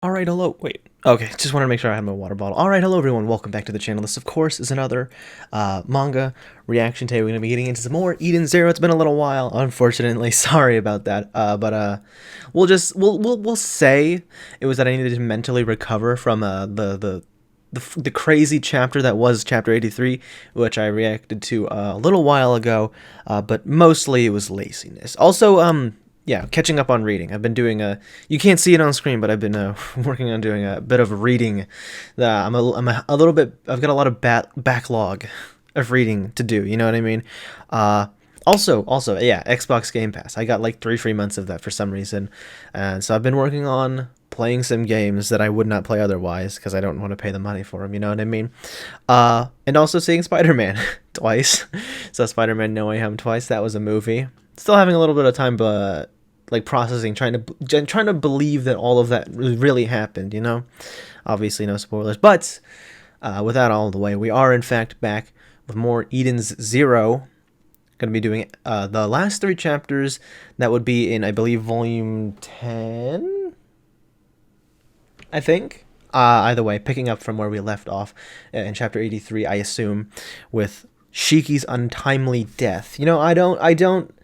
Alright, hello. Wait. Okay, just wanted to make sure I had my water bottle. Alright, hello everyone. Welcome back to the channel. This, of course, is another manga reaction. Today we're going to be getting into some more Eden Zero. It's been a little while, unfortunately. Sorry about that. But we'll say it was that I needed to mentally recover from the crazy chapter that was chapter 83, which I reacted to a little while ago, but mostly it was laziness. Also, yeah, catching up on reading. I've been doing you can't see it on screen, but I've been working on doing a bit of reading. I'm a little bit, I've got a lot of backlog of reading to do, you know what I mean? Also, yeah, Xbox Game Pass. I got like 3 free months of that for some reason. And so I've been working on playing some games that I would not play otherwise because I don't want to pay the money for them, you know what I mean? And also seeing Spider-Man twice. So Spider-Man No Way Home twice. That was a movie. Still having a little bit of time, but like processing, trying to believe that all of that really happened, you know? Obviously no spoilers, but with that all the way, we are in fact back with more Eden's Zero. Going to be doing the last 3 chapters. That would be in, I believe, volume 10, I think. Either way, picking up from where we left off in chapter 83, I assume, with Shiki's untimely death. You know, I don't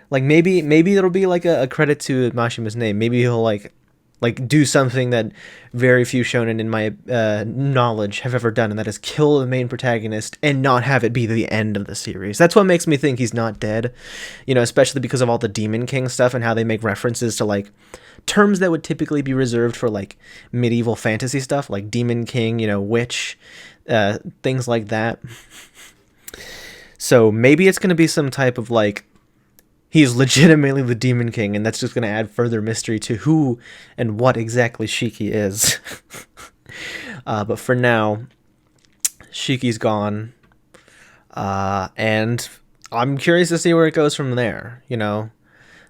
like, maybe it'll be like a credit to Mashima's name. Maybe he'll like do something that very few shonen in my knowledge have ever done, and that is kill the main protagonist and not have it be the end of the series. That's what makes me think he's not dead, you know, especially because of all the Demon King stuff and how they make references to like terms that would typically be reserved for like medieval fantasy stuff, like Demon King, you know, witch, things like that. So maybe it's going to be some type of like, he's legitimately the Demon King, and that's just going to add further mystery to who and what exactly Shiki is. But for now, Shiki's gone, and I'm curious to see where it goes from there, you know?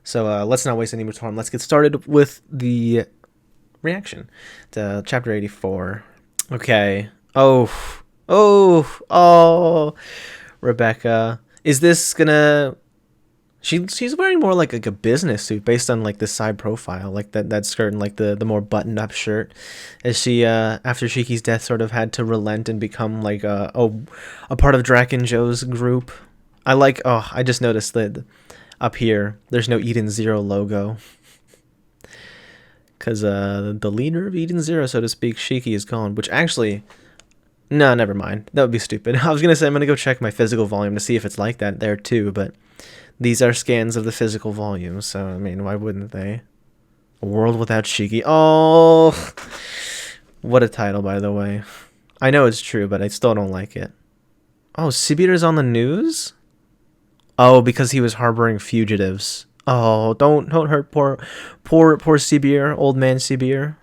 So let's not waste any more time. Let's get started with the reaction to Chapter 84. Okay. Oh, Rebecca. Is this gonna... She's wearing more like a business suit based on like the side profile, like that skirt and like the more buttoned up shirt. As she after Shiki's death sort of had to relent and become like a part of Draken Joe's group. I like, oh, I just noticed that up here there's no Eden Zero logo. Cause the leader of Eden Zero, so to speak, Shiki, is gone, which actually, no, never mind. That would be stupid. I was gonna say I'm gonna go check my physical volume to see if it's like that there too, but these are scans of the physical volumes, so, I mean, why wouldn't they? A World Without Shiki. Oh! What a title, by the way. I know it's true, but I still don't like it. Oh, Sibir's on the news? Oh, because he was harboring fugitives. Oh, don't hurt poor Sibir, old man Sibir.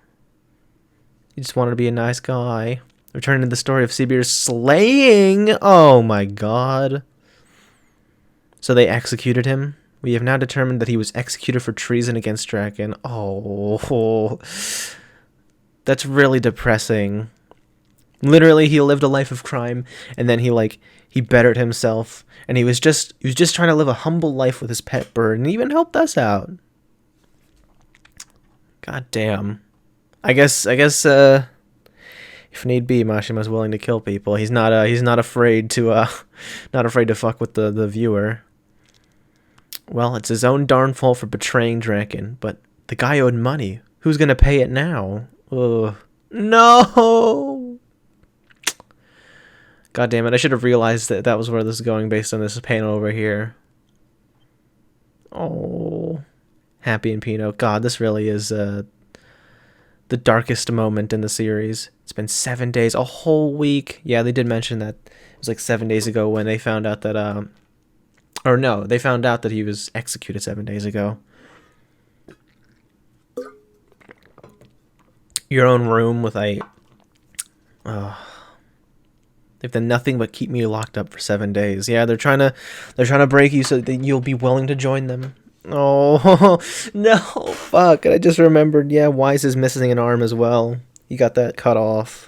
He just wanted to be a nice guy. Returning to the story of Sibir's slaying. Oh my god. So they executed him. We have now determined that he was executed for treason against Draken. Oh, that's really depressing. Literally, he lived a life of crime, and then he bettered himself, and he was just trying to live a humble life with his pet bird, and even helped us out. God damn. I guess if need be, Mashima's willing to kill people. He's not afraid to not afraid to fuck with the viewer. Well, it's his own darn fault for betraying Draken, but the guy owed money. Who's gonna pay it now? Ugh. No! God damn it, I should have realized that was where this is going based on this panel over here. Oh. Happy and Pino. God, this really is the darkest moment in the series. It's been 7 days, a whole week. Yeah, they did mention that. It was like 7 days ago when they found out that, or no, they found out that he was executed 7 days ago. Your own room with a... they've done nothing but keep me locked up for 7 days. Yeah, they're trying to break you so that you'll be willing to join them. Oh, no, fuck. I just remembered, yeah, Wise is missing an arm as well. He got that cut off.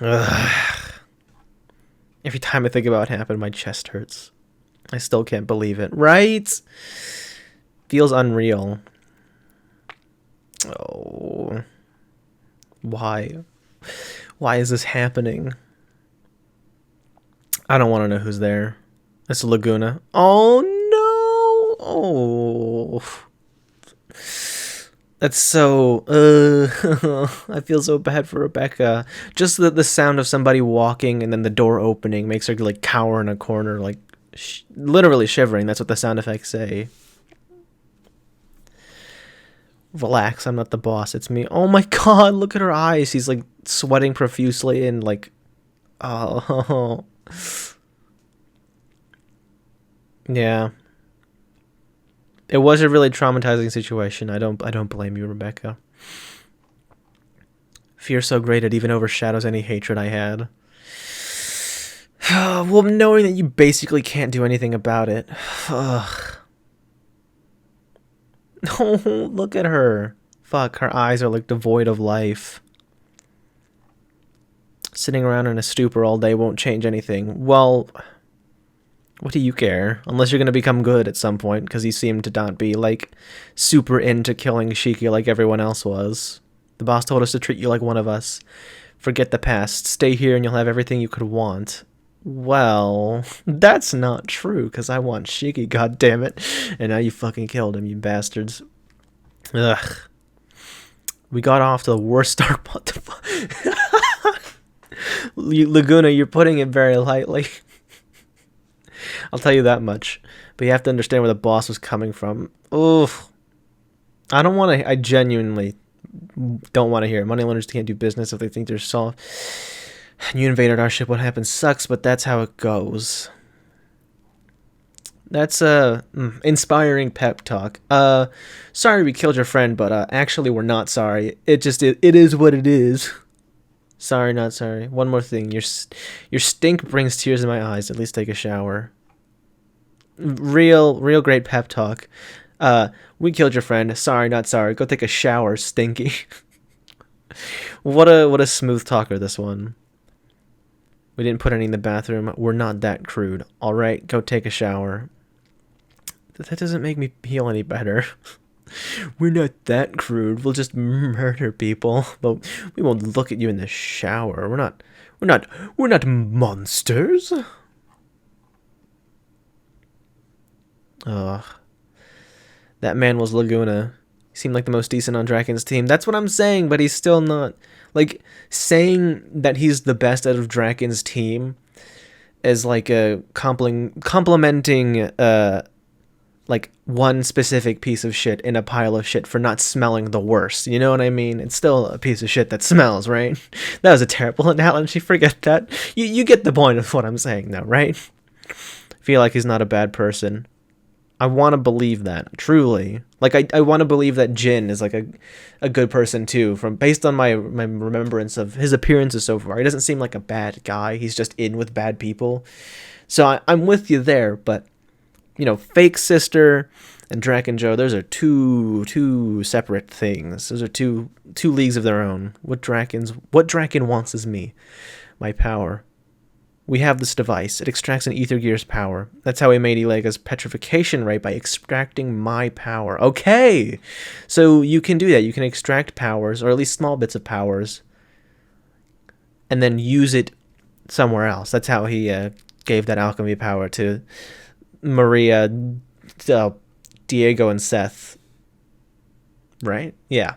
Ugh. Every time I think about what happened, my chest hurts. I still can't believe it. Right? Feels unreal. Oh, why? Why is this happening? I don't want to know who's there. It's Laguna. Oh no! Oh, that's so. I feel so bad for Rebecca. Just the sound of somebody walking and then the door opening makes her like cower in a corner, like literally shivering. That's what the sound effects say. Relax, I'm not the boss. It's me. Oh my god! Look at her eyes. He's like sweating profusely and like. Oh. Yeah. It was a really traumatizing situation. I don't blame you, Rebecca. Fear so great it even overshadows any hatred I had. Well, knowing that you basically can't do anything about it. Ugh. Oh, look at her. Fuck, her eyes are like devoid of life. Sitting around in a stupor all day won't change anything. Well, what do you care? Unless you're going to become good at some point, because you seem to not be, like, super into killing Shiki like everyone else was. The boss told us to treat you like one of us. Forget the past. Stay here and you'll have everything you could want. Well, that's not true, because I want Shiki, goddammit. And now you fucking killed him, you bastards. Ugh. We got off to the worst start. What the fuck? Laguna, you're putting it very lightly. I'll tell you that much. But you have to understand where the boss was coming from. Oof. I don't want to. I genuinely don't want to hear it. Moneylenders can't do business if they think they're soft. You invaded our ship. What happened sucks, but that's how it goes. That's inspiring pep talk. Sorry we killed your friend, but actually we're not sorry. It is what it is. Sorry, not sorry. One more thing. Your stink brings tears in my eyes. At least take a shower. Real great pep talk. We killed your friend. Sorry, not sorry. Go take a shower, stinky. What a smooth talker, this one. We didn't put any in the bathroom. We're not that crude. All right, go take a shower. That doesn't make me feel any better. We're not that crude. We'll just murder people, but we won't look at you in the shower. We're not monsters. Ugh. That man was Laguna. He seemed like the most decent on Draken's team. That's what I'm saying, but he's still not. Like, saying that he's the best out of Draken's team is like a complimenting like one specific piece of shit in a pile of shit for not smelling the worst. You know what I mean? It's still a piece of shit that smells, right? That was a terrible analogy. Forget that. You get the point of what I'm saying, though, right? Feel like he's not a bad person. I want to believe that, truly. Like, I want to believe that Jin is, like, a good person, too, based on my remembrance of his appearances so far. He doesn't seem like a bad guy. He's just in with bad people. So I'm with you there, but, you know, Fake Sister and Draken Joe, those are two separate things. Those are two leagues of their own. What Draken wants is me. My power. We have this device. It extracts an Ether Gear's power. That's how we made Elega's petrification rate, by extracting my power. Okay! So you can do that. You can extract powers, or at least small bits of powers, and then use it somewhere else. That's how he gave that alchemy power to Maria, Diego, and Seth. Right? Yeah.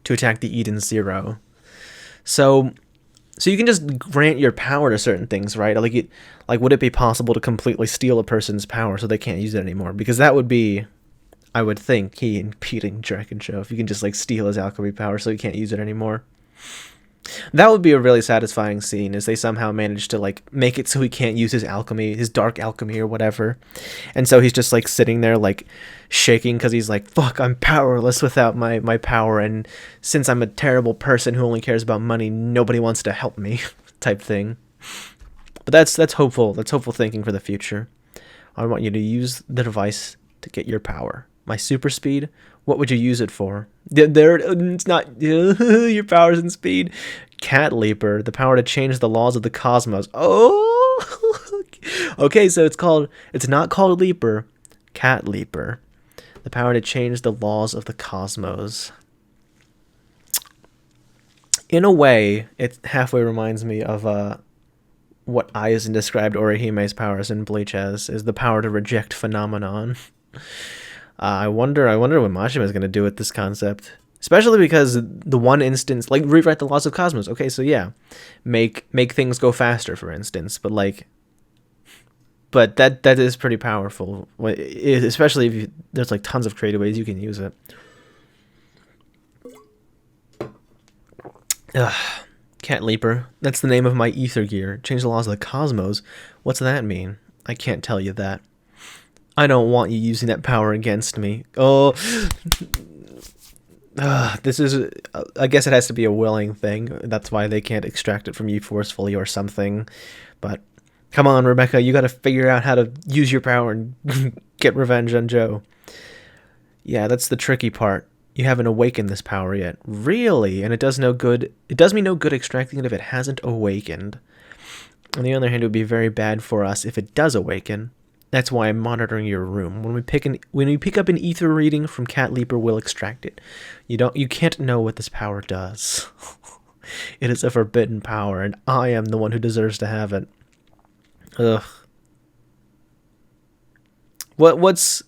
To attack the Eden Zero. So you can just grant your power to certain things, right? Like, would it be possible to completely steal a person's power so they can't use it anymore? Because that would be, I would think, key in beating Draken Show. If you can just, like, steal his alchemy power so he can't use it anymore. That would be a really satisfying scene, is they somehow manage to, like, make it so he can't use his alchemy, his dark alchemy or whatever. And so he's just, like, sitting there, like, shaking because he's like, fuck, I'm powerless without my power, and since I'm a terrible person who only cares about money, nobody wants to help me, type thing. But that's hopeful. That's hopeful thinking for the future. I want you to use the device to get your power. My super speed? What would you use it for? It's not your powers and speed. Cat Leaper, the power to change the laws of the cosmos. Oh, okay. So it's not called Leaper, Cat Leaper. The power to change the laws of the cosmos. In a way, it halfway reminds me of what Aizen described Orihime's powers in Bleach as, is the power to reject phenomenon. I wonder what Mashima is going to do with this concept. Especially because the one instance, like, rewrite the laws of cosmos. Okay, so yeah, make things go faster, for instance. But that is pretty powerful, especially if there's like tons of creative ways you can use it. Ugh. Cat Leaper. That's the name of my ether gear. Change the laws of the cosmos. What's that mean? I can't tell you that. I don't want you using that power against me. Oh. This is... I guess it has to be a willing thing. That's why they can't extract it from you forcefully or something. But come on, Rebecca. You gotta figure out how to use your power and get revenge on Joe. Yeah, that's the tricky part. You haven't awakened this power yet. Really? And it does no good. It does me no good extracting it if it hasn't awakened. On the other hand, it would be very bad for us if it does awaken. That's why I'm monitoring your room. When we pick up an ether reading from Cat Leaper, we'll extract it. You can't know what this power does. It is a forbidden power, and I am the one who deserves to have it. Ugh. What's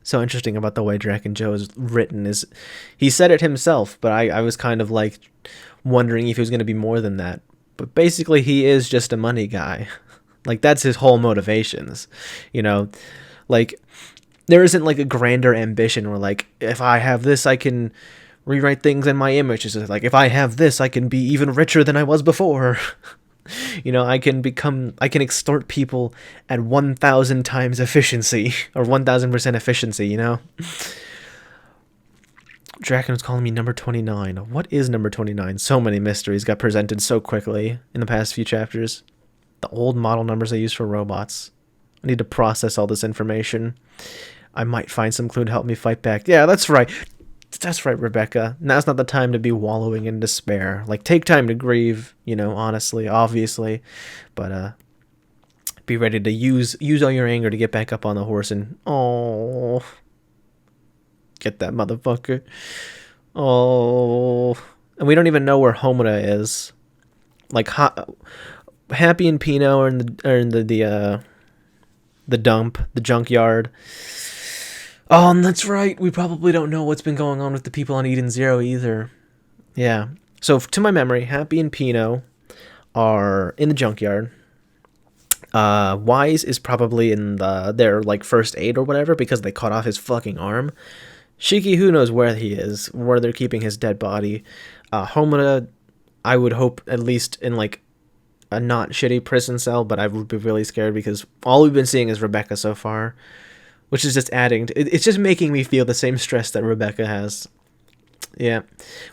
so interesting about the way Draken Joe is written is he said it himself, but I was kind of like wondering if he was going to be more than that. But basically he is just a money guy. Like, that's his whole motivations, you know? Like, there isn't like a grander ambition where like, if I have this, I can rewrite things in my image. It's like, if I have this, I can be even richer than I was before. You know, I can extort people at 1,000 times efficiency, or 1,000% efficiency, you know? Draken was calling me number 29. What is number 29? So many mysteries got presented so quickly in the past few chapters. The old model numbers they use for robots. I need to process all this information. I might find some clue to help me fight back. Yeah, that's right. That's right, Rebecca. Now's not the time to be wallowing in despair. Like, take time to grieve, you know, honestly, obviously. But, be ready to use all your anger to get back up on the horse and... Oh... Get that motherfucker. Oh... And we don't even know where Homura is. Like, Happy and Pino are in the junkyard. Oh, and that's right. We probably don't know what's been going on with the people on Eden Zero either. Yeah. So, to my memory, Happy and Pino are in the junkyard. Wise is probably in their like first aid or whatever because they cut off his fucking arm. Shiki, who knows where he is, where they're keeping his dead body. Homura, I would hope at least in like a not shitty prison cell, but I would be really scared because all we've been seeing is Rebecca so far. Which is just adding to, it's just making me feel the same stress that Rebecca has. Yeah.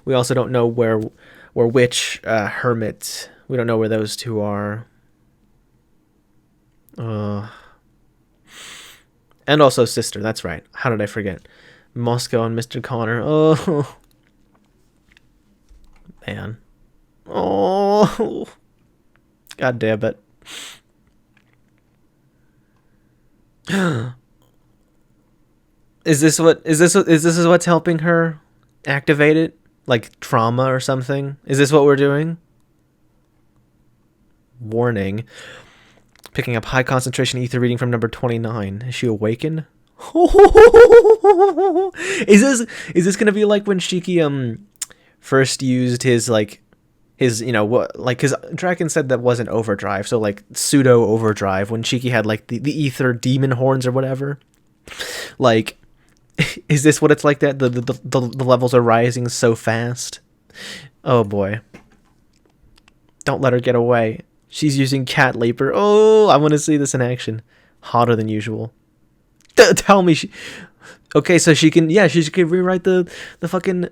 We also don't know where Witch, Hermit, we don't know where those two are. And also Sister, that's right. How did I forget? Moscow and Mr. Connor. Oh. Man. Oh. God damn it. Is this what's helping her activate it? Like trauma or something? Is this what we're doing? Warning. Picking up high concentration ether reading from number 29. Is she awakened? Is this gonna be like when Shiki first used his you know what, like, his Draken said that wasn't overdrive, so like pseudo overdrive when Shiki had like the ether demon horns or whatever. Like, is this what it's like that? The levels are rising so fast. Oh boy. Don't let her get away. She's using Cat Leaper. Oh, I want to see this in action. Hotter than usual. Tell me she... Okay, so she can rewrite the fucking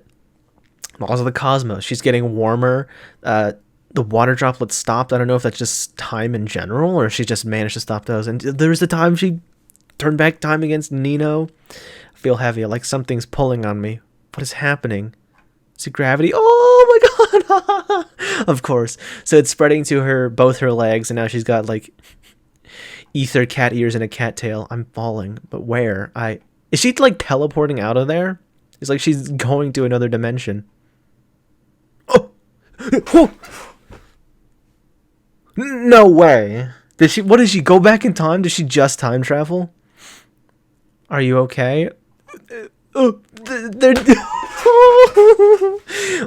laws of the cosmos. She's getting warmer. The water droplets stopped. I don't know if that's just time in general or if she just managed to stop those. And there's the time she turned back time against Nino. I feel heavy, like something's pulling on me. What is happening? Is it gravity? Oh my god! Of course. So it's spreading to both her legs, and now she's got like ether cat ears and a cat tail. I'm falling, but where? Is she like teleporting out of there? It's like she's going to another dimension. Oh! No way. Did she? What did she go back in time? Did she just time travel? Are you okay? Oh, they're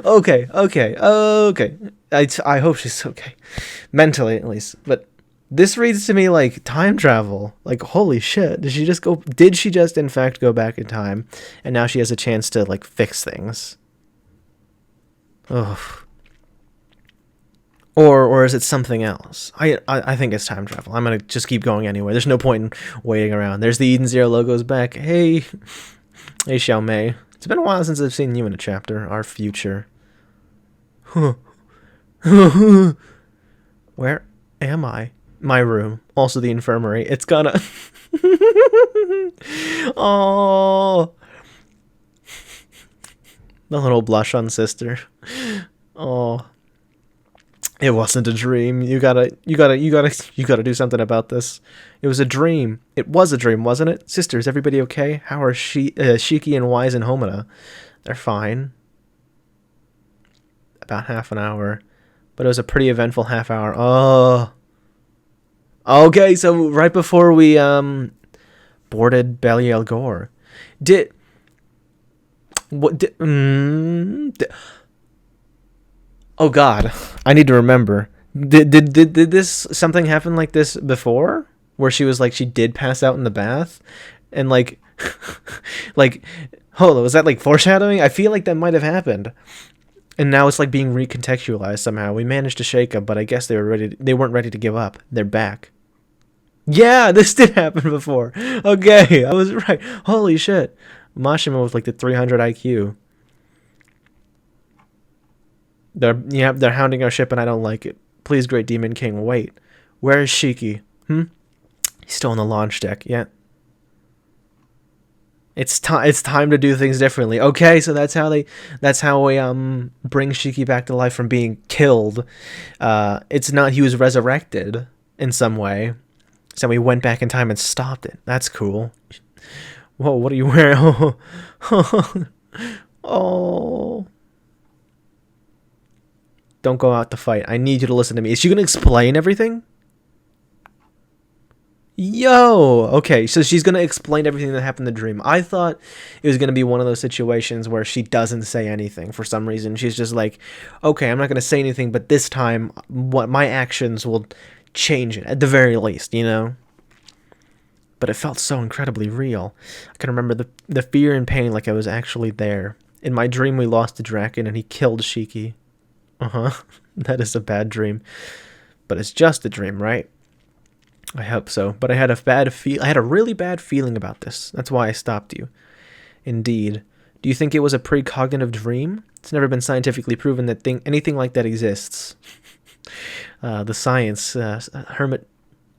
okay, okay, okay. I hope she's okay, mentally at least. But this reads to me like time travel. Like, holy shit! Did she just go? Did she just in fact go back in time, and now she has a chance to like fix things? Oh. Or is it something else? I think it's time travel. I'm gonna just keep going anyway. There's no point in waiting around. There's the Eden Zero logo's back. Hey, hey, Xiao Mei. It's been a while since I've seen you in a chapter. Our future. Where am I? My room. Also the infirmary. It's gonna. Oh, the little blush on sister. Oh. It wasn't a dream. You gotta do something about this. It was a dream. It was a dream, wasn't it? Sister, is everybody okay? How are Shiki and Wise and Homura? They're fine. About half an hour. But it was a pretty eventful half hour. Oh. Okay, so right before we boarded Belial Gore. Oh God, I need to remember. Did this something happen like this before, where she was like she did pass out in the bath, and like, like, hold on, was that like foreshadowing? I feel like that might have happened, and now it's like being recontextualized somehow. We managed to shake them, but I guess they weren't ready to give up. They're back. Yeah, this did happen before. Okay, I was right. Holy shit, Mashima with like the 300 IQ. They're hounding our ship and I don't like it. Please, Great Demon King, wait. Where is Shiki? He's still on the launch deck. Yeah. It's time to do things differently. Okay, so that's how we bring Shiki back to life from being killed. It's not he was resurrected in some way. So we went back in time and stopped it. That's cool. Whoa, what are you wearing? Oh. Don't go out to fight. I need you to listen to me. Is she going to explain everything? Yo! Okay, so she's going to explain everything that happened in the dream. I thought it was going to be one of those situations where she doesn't say anything for some reason. She's just like, okay, I'm not going to say anything, but this time what my actions will change it, at the very least, you know? But it felt so incredibly real. I can remember the fear and pain like I was actually there. In my dream, we lost the Draken and he killed Shiki. That is a bad dream. But it's just a dream, right? I hope so. But I had a really bad feeling about this. That's why I stopped you. Indeed. Do you think it was a precognitive dream? It's never been scientifically proven that anything like that exists. The science, hermit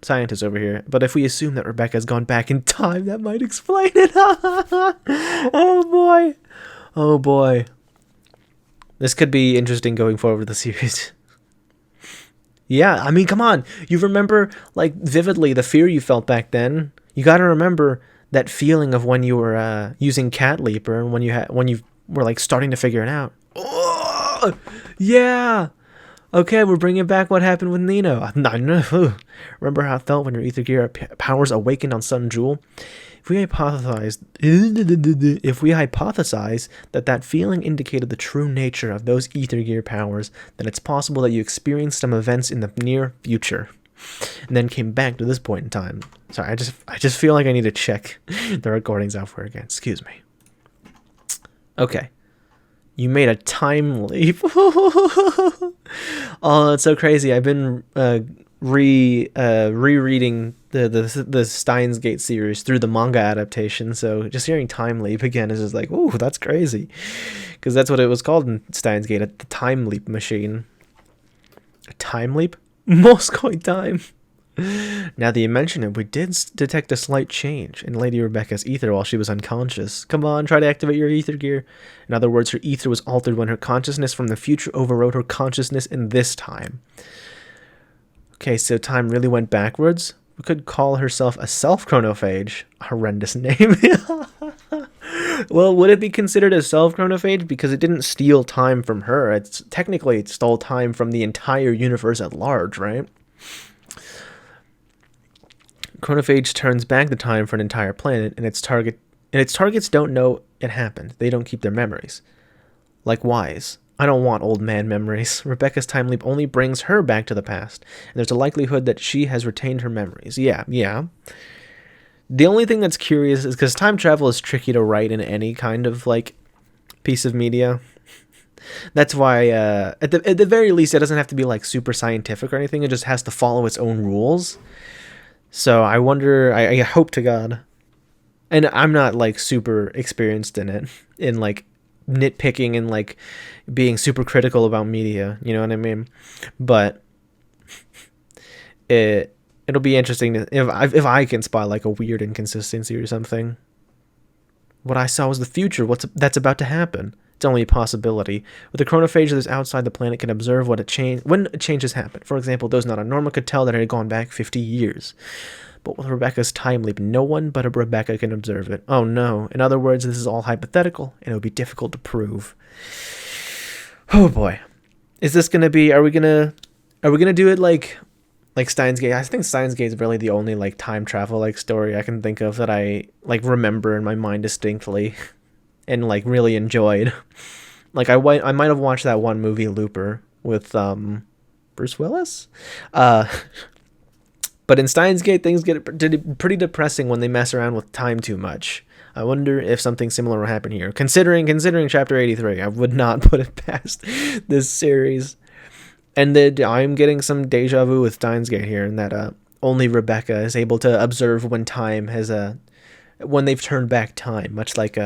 scientist over here. But if we assume that Rebecca's gone back in time, that might explain it. Oh boy. Oh boy. This could be interesting going forward with the series. Yeah, I mean, come on. You remember, like, vividly the fear you felt back then. You got to remember that feeling of when you were using Cat Leaper and when you were, like, starting to figure it out. Oh, yeah. Okay, we're bringing back what happened with Nino. Remember how it felt when your Ether Gear powers awakened on Sun Jewel? If we hypothesize that feeling indicated the true nature of those Ether Gear powers, then it's possible that you experienced some events in the near future, and then came back to this point in time. Sorry, I just feel like I need to check the recordings out for again. Excuse me. Okay, you made a time leap. Oh, that's so crazy. I've been rereading the Steins Gate series through the manga adaptation, so just hearing time leap again is just like, ooh, that's crazy, because that's what it was called in Steins Gate, the time leap machine. A time leap? Moscow time. Now that you mention it, we did detect a slight change in Lady Rebecca's ether while she was unconscious. Come on, try to activate your ether gear. In other words, her ether was altered when her consciousness from the future overrode her consciousness in this time. Okay, so time really went backwards? could call herself a self-chronophage. Horrendous name. Well, would it be considered a self-chronophage because it didn't steal time from her? It's technically it stole time from the entire universe at large, right? Chronophage turns back the time for an entire planet, and its targets don't know it happened. They don't keep their memories. Like Wise. I don't want old man memories. Rebecca's time leap only brings her back to the past, and there's a likelihood that she has retained her memories. Yeah. The only thing that's curious is because time travel is tricky to write in any kind of, like, piece of media. That's why, at the very least, it doesn't have to be, like, super scientific or anything. It just has to follow its own rules. So I wonder, I hope to God, and I'm not, like, super experienced in it, in, like, nitpicking and, like, being super critical about media, you know what I mean? But it'll be interesting to, if I can spot, like, a weird inconsistency or something. What I saw was the future. That's about to happen. It's only a possibility. With the chronophage that is outside the planet can observe when a change has happened. For example, those not a normal could tell that it had gone back 50 years. But with Rebecca's time leap, no one but a Rebecca can observe it. Oh no. In other words, this is all hypothetical, and it would be difficult to prove. Oh boy. Is this gonna be, are we gonna do it like Steins Gate? I think Steins Gate is really the only, like, time travel, like, story I can think of that I, like, remember in my mind distinctly and, like, really enjoyed. Like, I might have watched that one movie, Looper, with Bruce Willis. But in Steins Gate, things get pretty depressing when they mess around with time too much. I wonder if something similar will happen here. Considering Chapter 83, I would not put it past this series. And I'm getting some deja vu with Steins Gate here, in that only Rebecca is able to observe when time has when they've turned back time, much like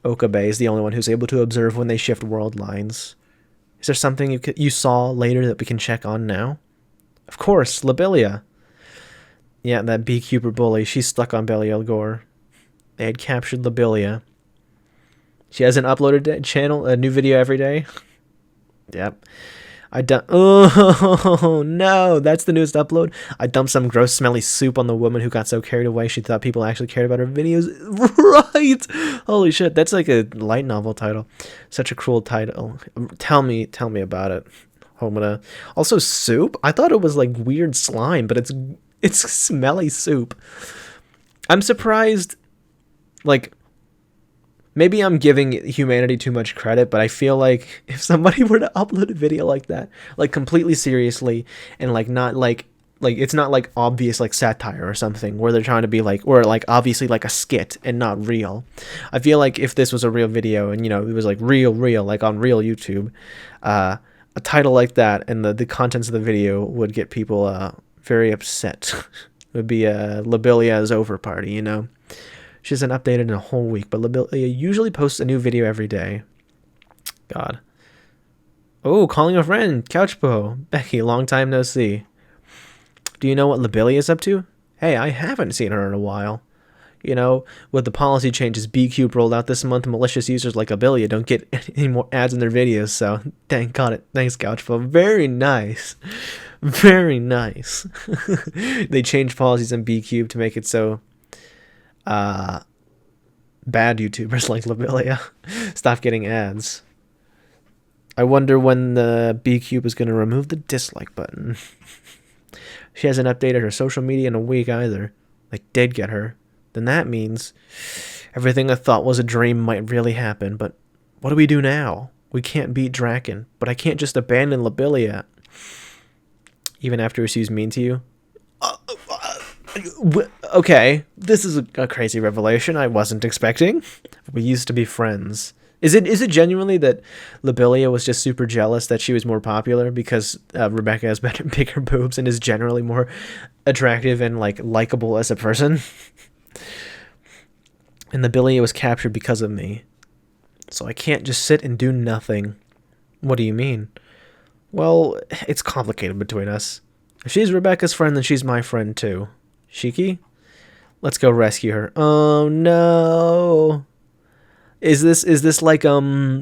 Okabe is the only one who's able to observe when they shift world lines. Is there something you saw later that we can check on now? Of course, Lobelia. Yeah, that beekeeper bully. She's stuck on Belial Gore. They had captured Lobelia. She hasn't uploaded a new video every day. Yep. Oh no, that's the newest upload. I dumped some gross smelly soup on the woman who got so carried away she thought people actually cared about her videos. Right. Holy shit, that's like a light novel title. Such a cruel title. Tell me about it. Homina. Also, soup? I thought it was like weird slime, but it's smelly soup. I'm surprised, like, maybe I'm giving humanity too much credit, but I feel like if somebody were to upload a video like that, like, completely seriously, and, like, not like it's not like obvious, like, satire or something where they're trying to be like, or like obviously like a skit and not real. I feel like if this was a real video and, you know, it was like real, like on real YouTube, a title like that and the contents of the video would get people very upset. It would be Lobelia's over party, you know. She hasn't updated in a whole week, but Lobelia usually posts a new video every day. God. Oh, calling a friend. Couchpo. Becky, long time no see. Do you know what Lobelia is up to? Hey, I haven't seen her in a while. You know, with the policy changes BCube rolled out this month, malicious users like Lobelia don't get any more ads in their videos, so thank God. Thanks, Couchpo. Very nice. Very nice. They changed policies in BCube to make it so bad YouTubers like Lobelia stop getting ads. I wonder when the BCube is going to remove the dislike button. She hasn't updated her social media in a week either. They did get her. Then that means everything I thought was a dream might really happen. But what do we do now? We can't beat Draken, but I can't just abandon Lobelia. Even after she's mean to you? Okay, this is a crazy revelation I wasn't expecting. We used to be friends. Is it genuinely that Lobelia was just super jealous that she was more popular because Rebecca has better, bigger boobs and is generally more attractive and, like, likable as a person? And Lobelia was captured because of me. So I can't just sit and do nothing. What do you mean? Well, it's complicated between us. If she's Rebecca's friend, then she's my friend too. Shiki? Let's go rescue her. Oh no. Is this like Bites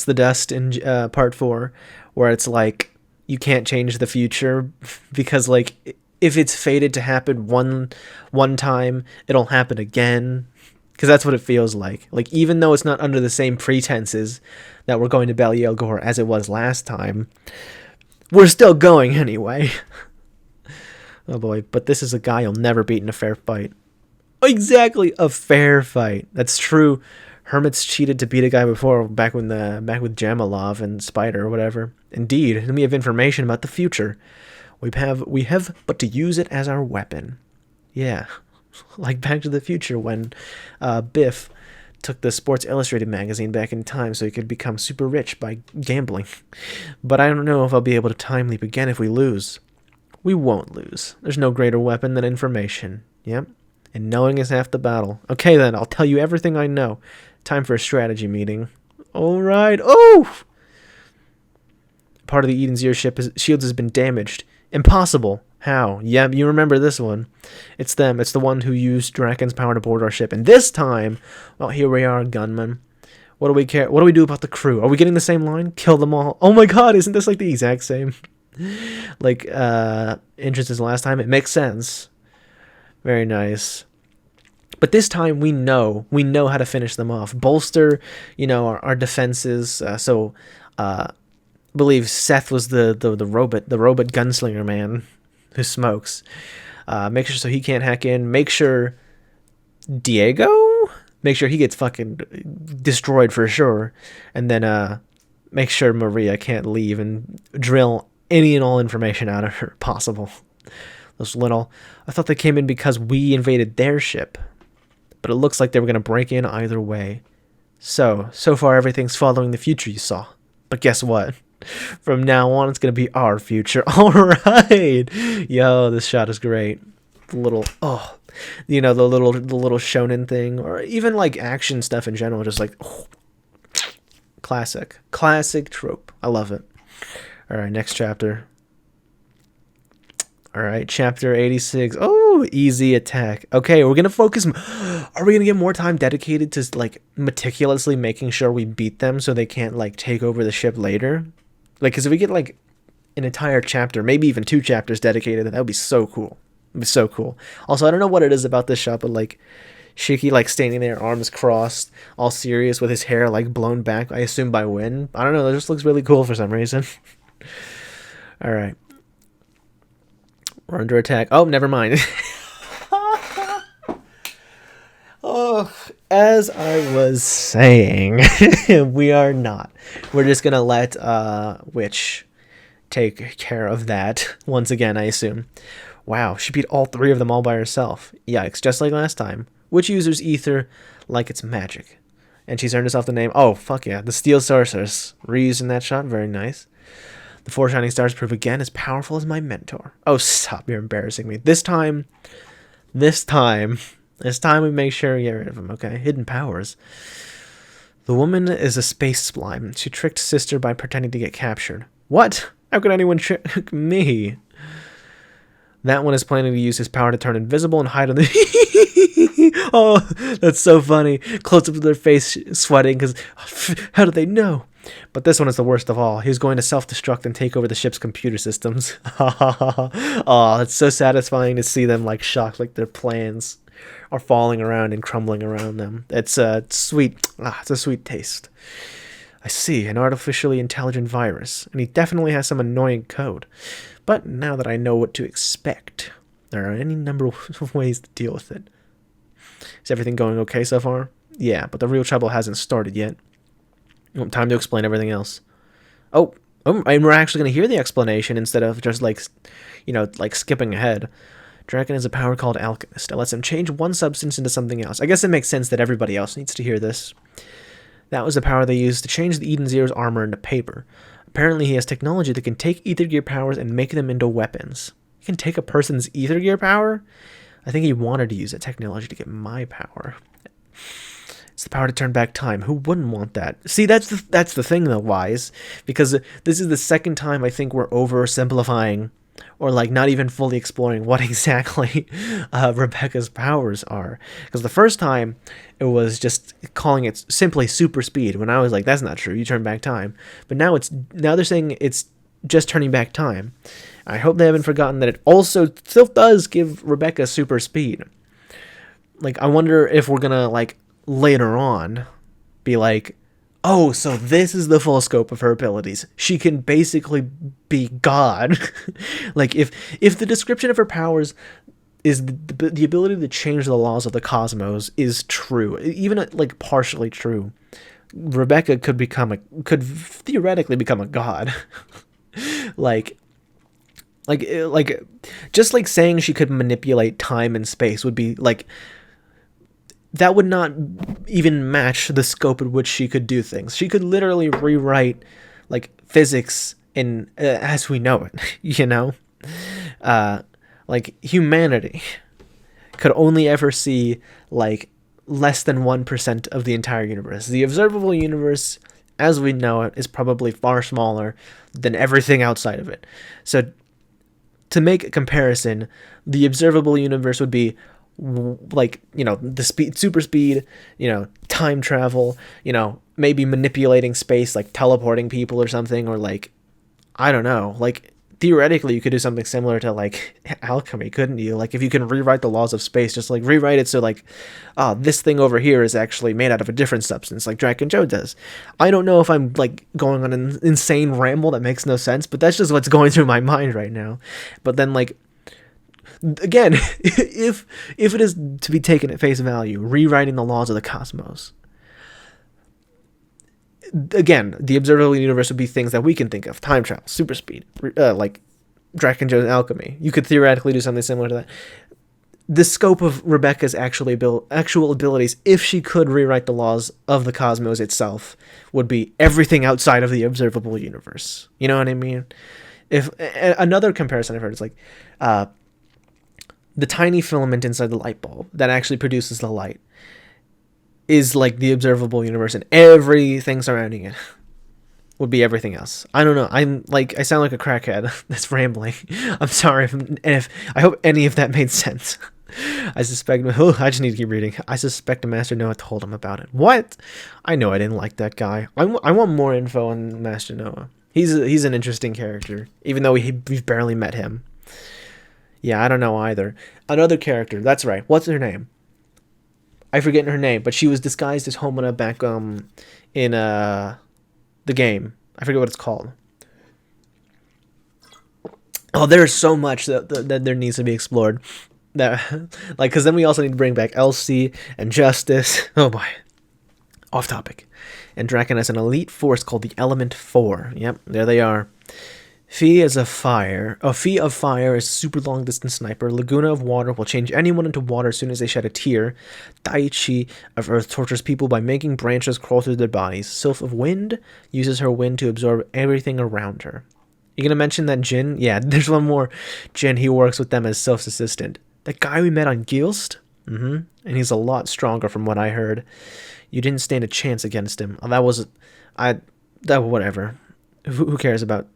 the Dust in part 4, where it's like you can't change the future because like if it's fated to happen one time, it'll happen again. Because that's what it feels like. Like, even though it's not under the same pretenses that we're going to Belial Gore as it was last time, we're still going anyway. Oh boy, but this is a guy you'll never beat in a fair fight. Exactly, a fair fight. That's true. Hermit's cheated to beat a guy before, back with Jamalov and Spider or whatever. Indeed, and we have information about the future. We have but to use it as our weapon. Yeah. Like Back to the Future when Biff took the Sports Illustrated magazine back in time so he could become super rich by gambling. But I don't know if I'll be able to time leap again if we lose. We won't lose. There's no greater weapon than information. Yep. And knowing is half the battle. Okay then, I'll tell you everything I know. Time for a strategy meeting. Alright. Oh! Part of the Eden Zero shields has been damaged. Impossible. How? Yeah, you remember this one. It's them. It's the one who used Draken's power to board our ship. And this time, well, here we are, gunmen. What do we care? What do we do about the crew? Are we getting the same line? Kill them all. Oh my god, isn't this like the exact same? Like, entrance as last time? It makes sense. Very nice. But this time we know how to finish them off. Bolster, our defenses. I believe Seth was the robot gunslinger man who smokes. Make sure so he can't hack in. Make sure Diego, make sure he gets fucking destroyed for sure. And then make sure Maria can't leave and drill any and all information out of her possible. I thought they came in because we invaded their ship. But it looks like they were going to break in either way. So far everything's following the future you saw. But guess what? From now on, it's going to be our future. All right. Yo, this shot is great. The little shonen thing, or even like action stuff in general, just like classic trope. I love it. All right, next chapter. All right, chapter 86. Oh, easy attack. Okay, we're going to focus. Are we going to get more time dedicated to like meticulously making sure we beat them so they can't like take over the ship later? Like, because if we get like an entire chapter, maybe even 2 chapters dedicated, that would be so cool. It'd be so cool. Also, I don't know what it is about this shot, but like Shiki like standing there, arms crossed, all serious with his hair like blown back, I assume by wind. I don't know, that just looks really cool for some reason. All right. We're under attack. Oh, never mind. Oh, as I was saying, we are not. We're just going to let Witch take care of that once again, I assume. Wow, she beat all 3 of them all by herself. Yikes, just like last time. Witch uses ether like it's magic. And she's earned herself the name, oh, fuck yeah, the Steel Sorceress. Reused in that shot, very nice. The 4 shining stars prove again as powerful as my mentor. Oh, stop, you're embarrassing me. This time we make sure we get rid of him, okay? Hidden powers. The woman is a space slime. She tricked sister by pretending to get captured. What? How could anyone trick me? That one is planning to use his power to turn invisible and hide on the... Oh, that's so funny. Close up to their face, sweating, because how do they know? But this one is the worst of all. He's going to self-destruct and take over the ship's computer systems. Oh, it's so satisfying to see them like shocked, like their plans are falling around and crumbling around them. It's sweet. It's a sweet taste. I see, an artificially intelligent virus, and he definitely has some annoying code. But now that I know what to expect, there are any number of ways to deal with it. Is everything going okay so far? Yeah, but the real trouble hasn't started yet. Time to explain everything else. Oh, and we're actually going to hear the explanation instead of just like skipping ahead. Draken has a power called Alchemist. It lets him change one substance into something else. I guess it makes sense that everybody else needs to hear this. That was the power they used to change the Eden Zero's armor into paper. Apparently he has technology that can take Ether Gear powers and make them into weapons. He can take a person's Ether Gear power? I think he wanted to use that technology to get my power. It's the power to turn back time. Who wouldn't want that? See, that's the thing, though, Wise. Because this is the second time I think we're oversimplifying or, like, not even fully exploring what exactly Rebecca's powers are. Because the first time, it was just calling it simply super speed. When I was like, that's not true. You turn back time. But now they're saying it's just turning back time. I hope they haven't forgotten that it also still does give Rebecca super speed. Like, I wonder if we're gonna, like, later on be like, oh, so this is the full scope of her abilities. She can basically be God. Like, if the description of her powers is the ability to change the laws of the cosmos is true, even, like, partially true, Rebecca could theoretically become a god. like just like saying she could manipulate time and space would be like, that would not even match the scope at which she could do things. She could literally rewrite, like, physics in as we know it. You know, like, humanity could only ever see, like, less than 1% of the entire universe. The observable universe, as we know it, is probably far smaller than everything outside of it. So, to make a comparison, the observable universe would be, like, you know, the speed, super speed, you know, time travel, you know, maybe manipulating space, like teleporting people or something, or, like, I don't know, like, theoretically you could do something similar to, like, alchemy, couldn't you? Like, if you can rewrite the laws of space, just, like, rewrite it so, like, this thing over here is actually made out of a different substance, like Draken Joe does. I don't know if I'm, like, going on an insane ramble that makes no sense, but that's just what's going through my mind right now. But then, like, again, if it is to be taken at face value, rewriting the laws of the cosmos, again, the observable universe would be things that we can think of: time travel, super speed, like Draken Joe's alchemy. You could theoretically do something similar to that. The scope of Rebecca's actual abilities, if she could rewrite the laws of the cosmos itself, would be everything outside of the observable universe. You know what I mean? If another comparison I've heard is, like, the tiny filament inside the light bulb that actually produces the light is, like, the observable universe, and everything surrounding it would be everything else. I don't know. I sound like a crackhead that's rambling. I'm sorry if I hope any of that made sense. I suspect. I just need to keep reading. I suspect Master Noah told him about it. What? I know I didn't like that guy. I want more info on Master Noah. He's an interesting character, even though we've barely met him. Yeah, I don't know either. Another character. That's right. What's her name? I forget her name, but she was disguised as Homura back in the game. I forget what it's called. Oh, there's so much that there needs to be explored. That, like, because then we also need to bring back Elsie and Justice. Oh boy, off topic. And Draken has an elite force called the Element 4. Yep, there they are. Fee of Fire is a super long distance sniper. Laguna of Water will change anyone into water as soon as they shed a tear. Daichi of Earth tortures people by making branches crawl through their bodies. Sylph of Wind uses her wind to absorb everything around her. You gonna mention that Jin? Yeah, there's one more. Jin, he works with them as Sylph's assistant. That guy we met on Gilst? And he's a lot stronger from what I heard. You didn't stand a chance against him. Whatever. Who cares about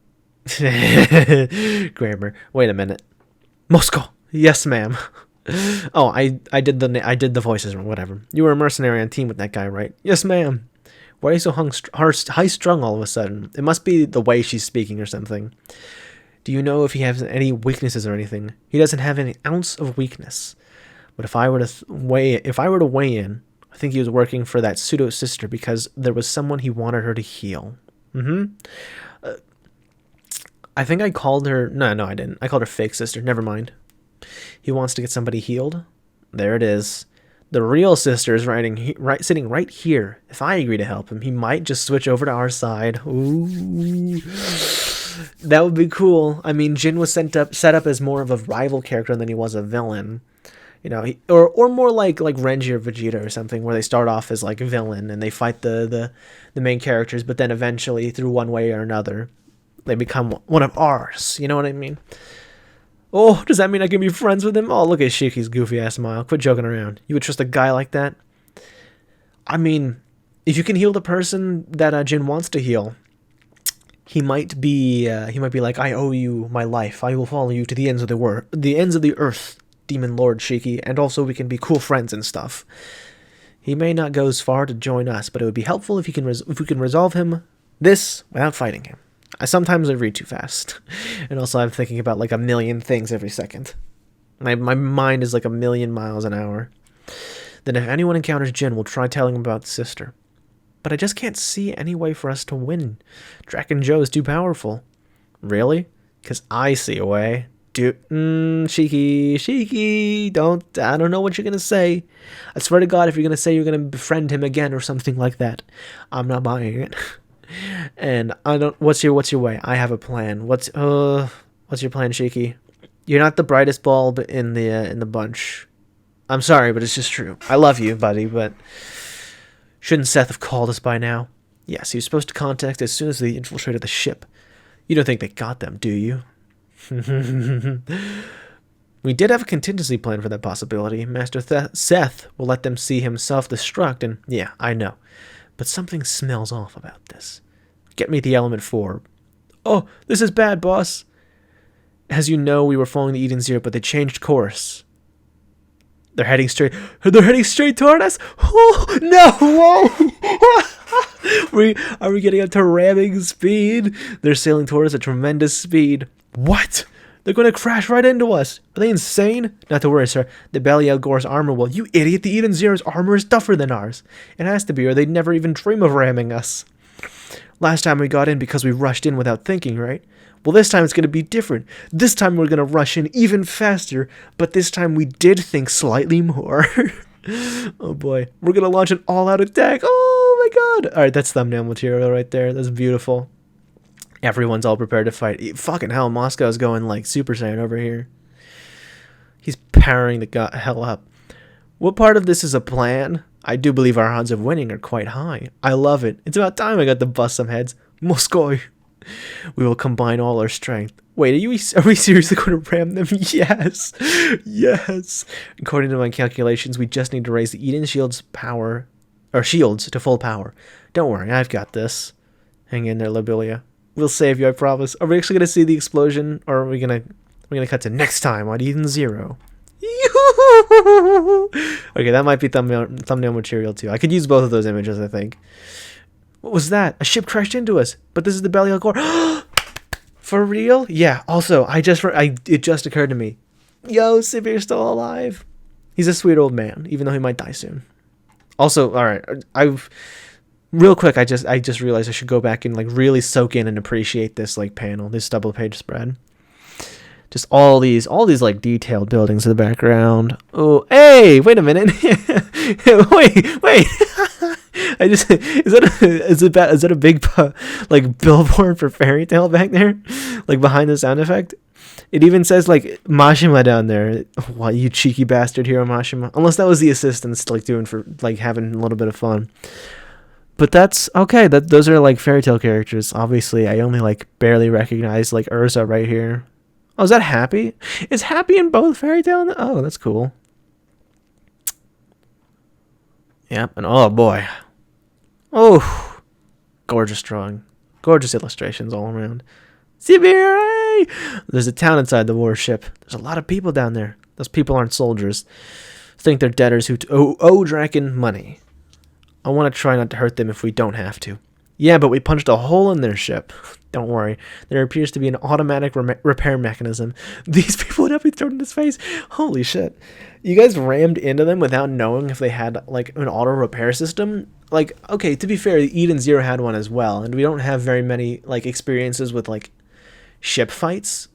grammar? Wait a minute. Moscow. Yes, ma'am. Oh, I did the voices wrong. Whatever. You were a mercenary on team with that guy, right? Yes, ma'am. Why are you so high-strung all of a sudden? It must be the way she's speaking or something. Do you know if he has any weaknesses or anything? He doesn't have any ounce of weakness. But if I were to weigh in, I think he was working for that pseudo sister because there was someone he wanted her to heal. I think I called her... No, I didn't. I called her fake sister. Never mind. He wants to get somebody healed. There it is. The real sister is sitting right here. If I agree to help him, he might just switch over to our side. Ooh. That would be cool. I mean, Jin was set up as more of a rival character than he was a villain. You know, or more like Renji or Vegeta or something, where they start off as, like, a villain and they fight the main characters, but then eventually, through one way or another, they become one of ours. You know what I mean? Oh, does that mean I can be friends with him? Oh, look at Shiki's goofy-ass smile. Quit joking around. You would trust a guy like that? I mean, if you can heal the person that Jin wants to heal, he might be like, I owe you my life. I will follow you to the ends of the earth, Demon Lord Shiki, and also we can be cool friends and stuff. He may not go as far to join us, but it would be helpful if we can resolve him this without fighting him. Sometimes I read too fast. And also I'm thinking about like a million things every second. My mind is like a million miles an hour. Then if anyone encounters Jin, we'll try telling him about the sister. But I just can't see any way for us to win. Draken Joe is too powerful. Really? Because I see a way. Shiki, I don't know what you're going to say. I swear to God, if you're going to say you're going to befriend him again or something like that, I'm not buying it. And what's your way? I have a plan. What's your plan, Shiki? You're not the brightest bulb in the bunch. I'm sorry, but it's just true. I love you, buddy, but shouldn't Seth have called us by now? Yes, he was supposed to contact as soon as they infiltrated the ship. You don't think they got them, do you? We did have a contingency plan for that possibility. Master Seth will let them see him self-destruct, and yeah, I know. But something smells off about this. Get me the element 4. Oh, this is bad, boss. As you know, we were following the Eden Zero, but they changed course. They're heading straight toward us? Oh, no! Whoa! Are we getting up to ramming speed? They're sailing toward us at tremendous speed. What? They're going to crash right into us. Are they insane? Not to worry, sir. The Belial Gore's armor will. You idiot, the Eden Zero's armor is tougher than ours. It has to be, or they'd never even dream of ramming us. Last time we got in because we rushed in without thinking, right? Well, this time it's going to be different. This time we're going to rush in even faster, but this time we did think slightly more. Oh boy. We're going to launch an all-out attack. Oh my god. Alright, that's thumbnail material right there. That's beautiful. Everyone's all prepared to fight. Fucking hell, Moscow's going like Super Saiyan over here. He's powering the hell up. What part of this is a plan? I do believe our odds of winning are quite high. I love it. It's about time I got to bust some heads. Moscow. We will combine all our strength. Wait, are we seriously going to ram them? Yes. Yes. According to my calculations, we just need to raise the Eden shields to full power. Don't worry, I've got this. Hang in there, Lobelia. We'll save you, I promise. Are we actually going to see the explosion, or are we going to cut to next time on Eden Zero? Okay, that might be thumbnail material too. I could use both of those images, I think. What was that? A ship crashed into us, but this is the Belial Gore. For real? Yeah. Also, it just occurred to me. Yo, Sibir's still alive. He's a sweet old man, even though he might die soon. Also, all right, real quick, I just realized I should go back and like really soak in and appreciate this like panel, this double page spread. Just all these like detailed buildings in the background. Oh, hey, wait a minute. wait. Is that a big like billboard for Fairy Tail back there, like behind the sound effect? It even says like Mashima down there. Wow, you cheeky bastard, Hiro Mashima. Unless that was the assistants like doing for like having a little bit of fun. But that's okay. Those are like Fairy Tail characters. Obviously, I only like barely recognize like Ursa right here. Oh, is that Happy? Is Happy in both Fairy Tail? Oh, that's cool. Yep, and oh boy. Oh, gorgeous drawing. Gorgeous illustrations all around. Sibir! There's a town inside the warship. There's a lot of people down there. Those people aren't soldiers. Think they're debtors who owe Draken money. I want to try not to hurt them if we don't have to. Yeah, but we punched a hole in their ship. Don't worry. There appears to be an automatic repair mechanism. These people would have been thrown into space. Holy shit. You guys rammed into them without knowing if they had, like, an auto repair system? Like, okay, to be fair, Eden Zero had one as well, and we don't have very many, like, experiences with, like, ship fights.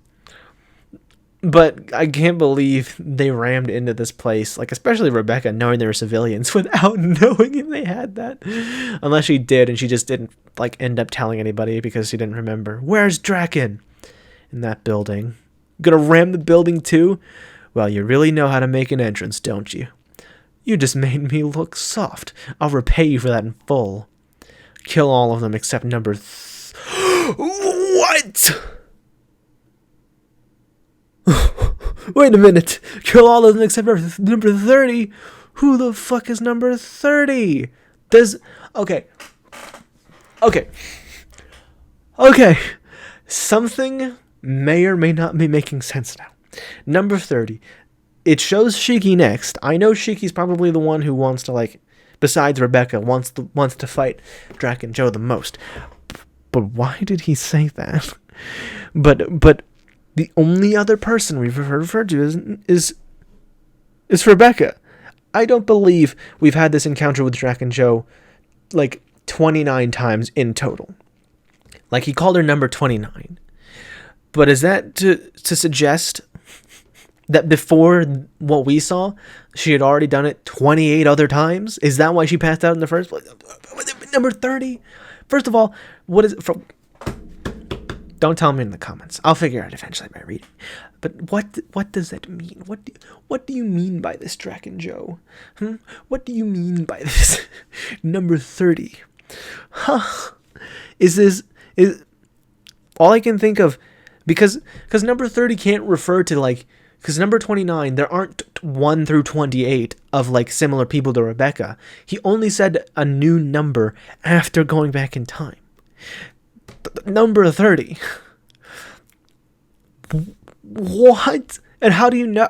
But I can't believe they rammed into this place, like, especially Rebecca, knowing they were civilians, without knowing if they had that. Unless she did, and she just didn't, like, end up telling anybody because she didn't remember. Where's Draken? In that building. Gonna ram the building too? Well, you really know how to make an entrance, don't you? You just made me look soft. I'll repay you for that in full. Kill all of them except number What? Wait a minute. Kill all of them except number 30? Who the fuck is number 30? Okay. Something may or may not be making sense now. Number 30. It shows Shiki next. I know Shiki's probably the one who wants to, like, besides Rebecca, wants to fight Draken Joe the most. But why did he say that? But the only other person we've ever referred to is Rebecca. I don't believe we've had this encounter with Drac and Joe like 29 times in total. Like, he called her number 29. But is that to suggest that before what we saw, she had already done it 28 other times? Is that why she passed out in the first place? Number 30? First of all, what is it from? Don't tell me in the comments. I'll figure it out eventually by reading. But what does that mean? What do you mean by this, Drac and Joe? What do you mean by this? Number 30. Huh. Is all I can think of, because number 30 can't refer to, like, because number 29, there aren't 1 through 28 of, like, similar people to Rebecca. He only said a new number after going back in time. Number 30. What? And how do you know?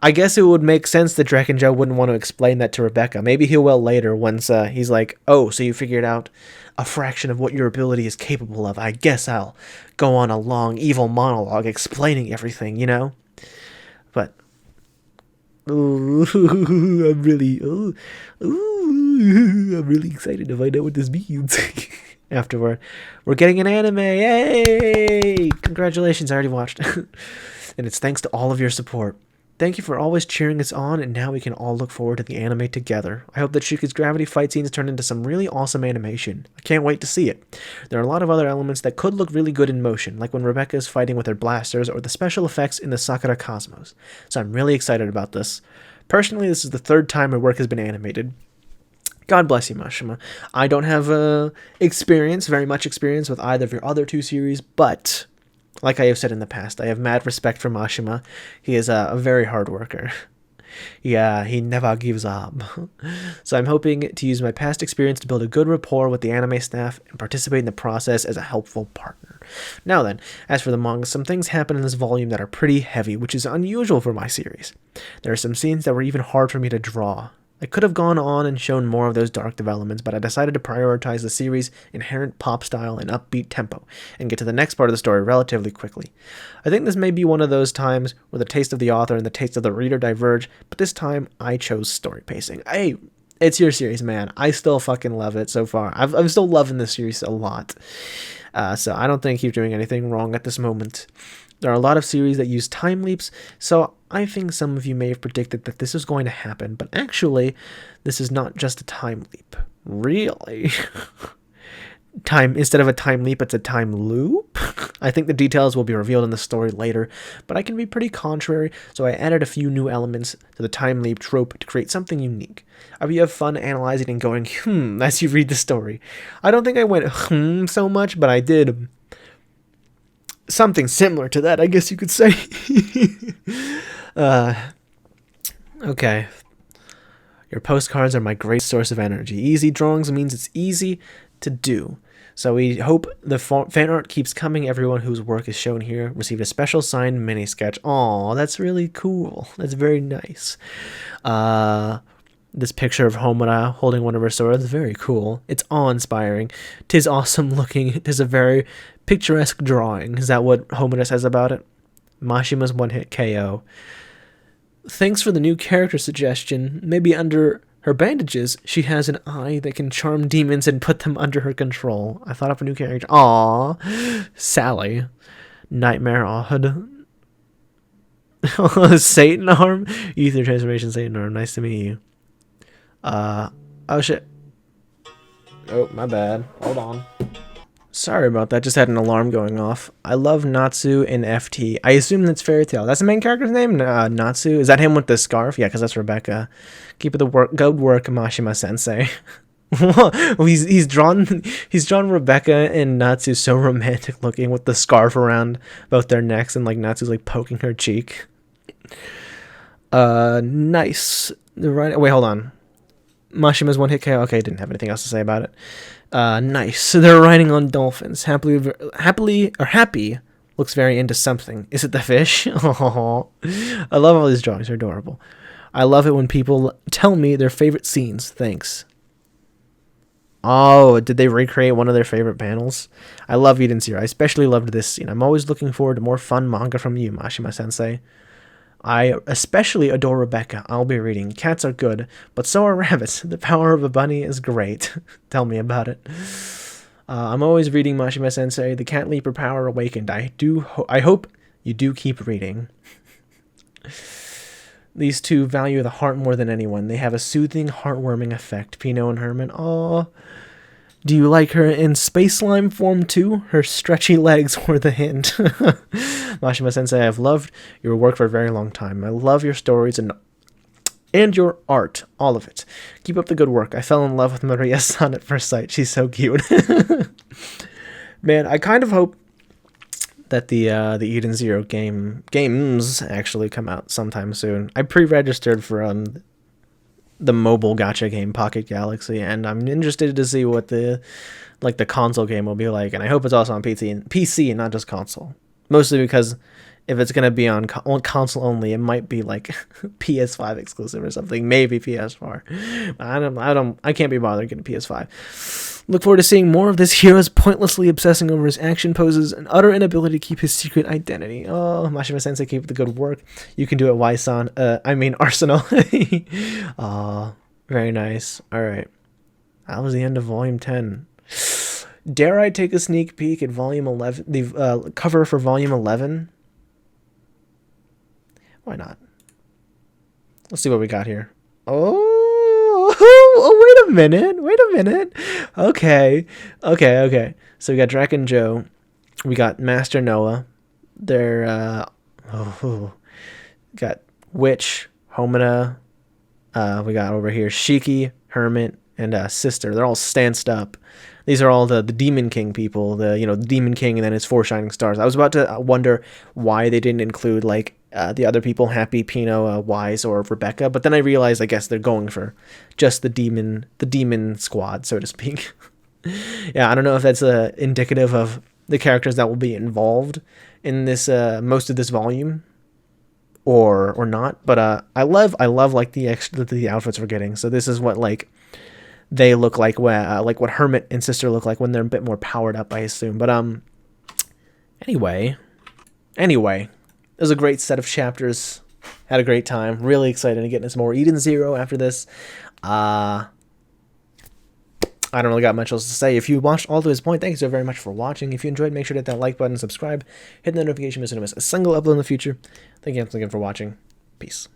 I guess it would make sense that Drac and Joe wouldn't want to explain that to Rebecca. Maybe he will later once he's like, oh, so you figured out a fraction of what your ability is capable of. I guess I'll go on a long evil monologue explaining everything, you know? But I'm really excited to find out what this means. Afterward, we're getting an anime. Yay! Congratulations, I already watched. And it's thanks to all of your support. Thank you for always cheering us on, and now we can all look forward to the anime together. I hope that Shuka's gravity fight scenes turn into some really awesome animation. I can't wait to see it. There are a lot of other elements that could look really good in motion, like when Rebecca is fighting with her blasters, or the special effects in the Sakura Cosmos. So I'm really excited about this. Personally, this is the 3rd time my work has been animated. God bless you, Mashima. I don't have very much experience with either of your other 2 series, but like I have said in the past, I have mad respect for Mashima. He is a very hard worker. Yeah, he never gives up. So I'm hoping to use my past experience to build a good rapport with the anime staff and participate in the process as a helpful partner. Now then, as for the manga, some things happen in this volume that are pretty heavy, which is unusual for my series. There are some scenes that were even hard for me to draw. I could have gone on and shown more of those dark developments, but I decided to prioritize the series' inherent pop style and upbeat tempo, and get to the next part of the story relatively quickly. I think this may be one of those times where the taste of the author and the taste of the reader diverge, but this time I chose story pacing. Hey, it's your series, man. I still fucking love it so far. I'm still loving this series a lot. So I don't think you're doing anything wrong at this moment. There are a lot of series that use time leaps, so I think some of you may have predicted that this is going to happen, but actually, this is not just a time leap. Really? Instead of a time leap, it's a time loop? I think the details will be revealed in the story later, but I can be pretty contrary, so I added a few new elements to the time leap trope to create something unique. I hope you have fun analyzing and going, as you read the story. I don't think I went, so much, but I did something similar to that, I guess you could say. Okay. Your postcards are my great source of energy. Easy drawings means it's easy to do. So we hope the fan art keeps coming. Everyone whose work is shown here received a special signed mini sketch. Aw, that's really cool. That's very nice. This picture of Homura holding one of her swords is very cool. It's awe-inspiring. 'Tis awesome looking. 'Tis a very picturesque drawing. Is that what Homura says about it? Mashima's one-hit KO. Thanks for the new character suggestion. Maybe under her bandages, she has an eye that can charm demons and put them under her control. I thought up a new character. Aww. Sally. Nightmare Odd. Satan Arm. Ether Transformation Satan Arm. Nice to meet you. Oh shit. Oh, my bad. Hold on. Sorry about that. Just had an alarm going off. I love Natsu in FT. I assume that's Fairy Tail. That's the main character's name? Natsu? Is that him with the scarf? Yeah, because that's Rebecca. Keep it the work. Good work, Mashima Sensei. he's drawn Rebecca and Natsu so romantic looking with the scarf around both their necks and like Natsu's like poking her cheek. Nice. Wait, hold on. Mashima's one hit KO. Okay, didn't have anything else to say about it. Nice. So they're riding on dolphins. Happy looks very into something. Is it the fish? Oh, I love all these drawings. They're adorable. I love it when people tell me their favorite scenes. Thanks. Oh, did they recreate one of their favorite panels? I love Eden Zero. I especially loved this scene. I'm always looking forward to more fun manga from you, Mashima Sensei. I especially adore Rebecca. I'll be reading. Cats are good, but so are rabbits. The power of a bunny is great. Tell me about it. I'm always reading, Mashima Sensei. The cat leaper power awakened. I hope you do keep reading. These two value the heart more than anyone. They have a soothing, heartwarming effect. Pino and Herman. Oh, do you like her in space slime form too? Her stretchy legs were the hint. Mashima Sensei, I've loved your work for a very long time. I love your stories and your art, all of it. Keep up the good work. I fell in love with Maria-san at first sight. She's so cute. Man, I kind of hope that the Eden Zero games actually come out sometime soon. I pre-registered for the mobile gacha game Pocket Galaxy, and I'm interested to see what the console game will be like, and I hope it's also on PC and not just console. Mostly because if it's gonna be on console only, it might be like PS5 exclusive or something, maybe PS4. I can't be bothered getting PS5. Look forward to seeing more of this hero's pointlessly obsessing over his action poses and utter inability to keep his secret identity. Oh, Mashima Sensei, keep up the good work. You can do it, Wai-san. Arsenal. Aw, very nice. All right, that was the end of Volume 10. Dare I take a sneak peek at Volume 11, the cover for Volume 11? Why not? Let's see what we got here. Oh, wait a minute. Okay. So we got Drac and Joe. We got Master Noah. They're, got Witch, Homina. We got over here Shiki, Hermit, and Sister. They're all stanced up. These are all the Demon King people, the Demon King and then his 4 shining stars. I was about to wonder why they didn't include the other people, Happy, Pino, Wise, or Rebecca, but then I realized I guess they're going for just the demon squad, so to speak. Yeah, I don't know if that's indicative of the characters that will be involved in this most of this volume or not, but I love the outfits we're getting. So this is what they look like what Hermit and Sister look like when they're a bit more powered up, I assume. But anyway, it was a great set of chapters. Had a great time. Really excited to get into some more Eden Zero after this. I don't really got much else to say. If you watched all to this point, thank you so very much for watching. If you enjoyed, make sure to hit that like button, subscribe, hit the notification bell so you don't miss a single upload in the future. Thank you once again for watching. Peace.